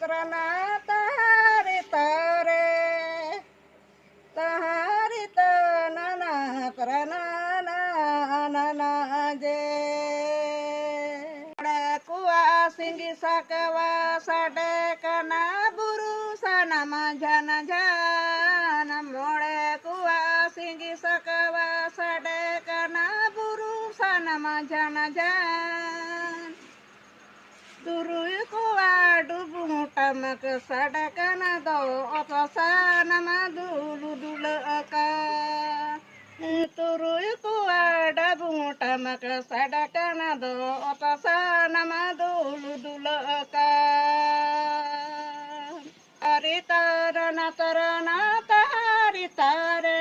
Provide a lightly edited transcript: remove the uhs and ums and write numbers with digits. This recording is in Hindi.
करना तारे तारे तारी तना करना ना ना जे कुआ सिंगी सकवा साडे कना बुरु सना जन जन मोड़े कुआ सिंगी सकवा साडे कना बुरु सना जन जन दुरुई कुआ डुबु टमक सड़कन दो अपसानमा दुलु दुलका तुरुई कुआ डबु टमक सड़कन दो अपसानमा दुलु दुलका हरि तरना तरना तारी तारे